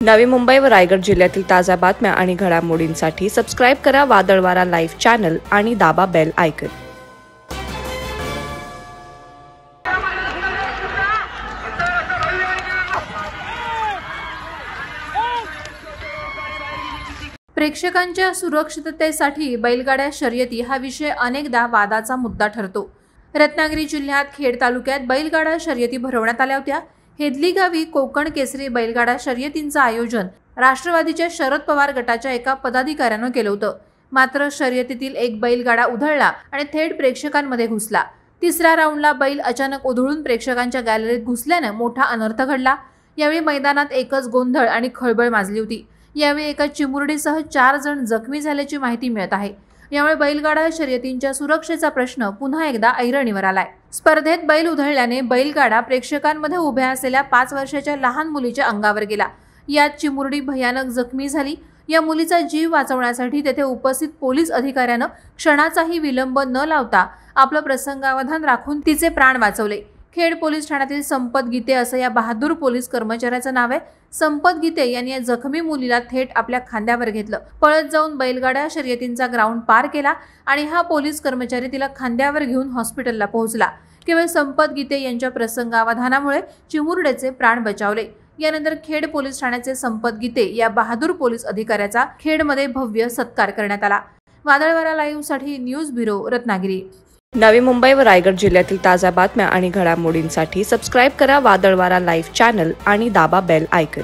नवी मुंबई व रायगड जिल्ह्यातील ताज्या बातम्या आणि घडामोडींसाठी सबस्क्राईब करा वादळवारा लाईव्ह चॅनल आणि दाबा बेल आयकॉन। प्रेक्षकांच्या सुरक्षिततेसाठी बैलगाड्या शर्यती हा विषय अनेकदा वादाचा मुद्दा ठरतो। रत्नागिरी जिल्ह्यात खेड तालुक्यात बैलगाडा शर्यती भरवण्यात आल्या होत्या। हेदली गावी कोकण केसरी बैलगाडा शर्यतींचं आयोजन राष्ट्रवादीच्या शरद पवार गटाच्या एका पदाधिकाऱ्यानं केलं होतं। मात्र शर्यतीतील एक बैलगाडा उधळला आणि थेट प्रेक्षकांमध्ये घुसला। तिसऱ्या राऊंडला बैल अचानक उधळून प्रेक्षकांच्या गॅलरीत घुसल्याने मोठा अनर्थ घडला। यावेळी मैदानात एकच गोंधळ आणि खळबळ माजली होती। यावेळी एका चिमुरडीसह 4 जण जखमी झाल्याची माहिती मिळत आहे। यामुळे बैलगाडा शर्यतींच्या सुरक्षेचा प्रश्न पुन्हा एकदा ऐरणीवर आलाय। स्पर्धेत बैल उधळल्याने बैलगाडा प्रेक्षकांमध्ये उभ्या असलेल्या 5 वर्षाच्या लहान मुलीच्या अंगावर गेला। यात चिमुरडी भयानक जखमी झाली। या मुलीचा जीव वाचवण्यासाठी तेथे उपस्थित पोलीस अधिकाऱ्यानं क्षणाचाही विलंब न लावता आपलं प्रसंगावधान राखून तिचे प्राण वाचवले। खेड पोलीस ठाण्यातील संपत गीते असं या बहादूर पोलीस कर्मचाऱ्याचं नाव आहे। संपत गीते यांनी या जखमी मुलीला थेट आपल्या खांद्यावर घेतलं, पळत जाऊन बैलगाड्या शर्यतींचा ग्राउंड पार केला आणि हा पोलीस कर्मचारी तिला खांद्यावर घेऊन हॉस्पिटलला पोहोचला। केवळ संपत गीते यांच्या प्रसंगावधानामुळे चिमुरड्याचे प्राण बचावले। यानंतर खेड पोलीस ठाण्याचे संपत गीते या बहादूर पोलीस अधिकाऱ्याचा खेडमध्ये भव्य सत्कार करण्यात आला। वादळवारा लाईव्ह साठी न्यूज ब्युरो रत्नागिरी। नवी मुंबई व रायगड जिल्ह्यातील ताज्या बातम्या आणि घडामोडींसाठी सबस्क्राईब करा वादळवारा लाईव्ह चॅनल आणि दाबा बेल आयकॉन।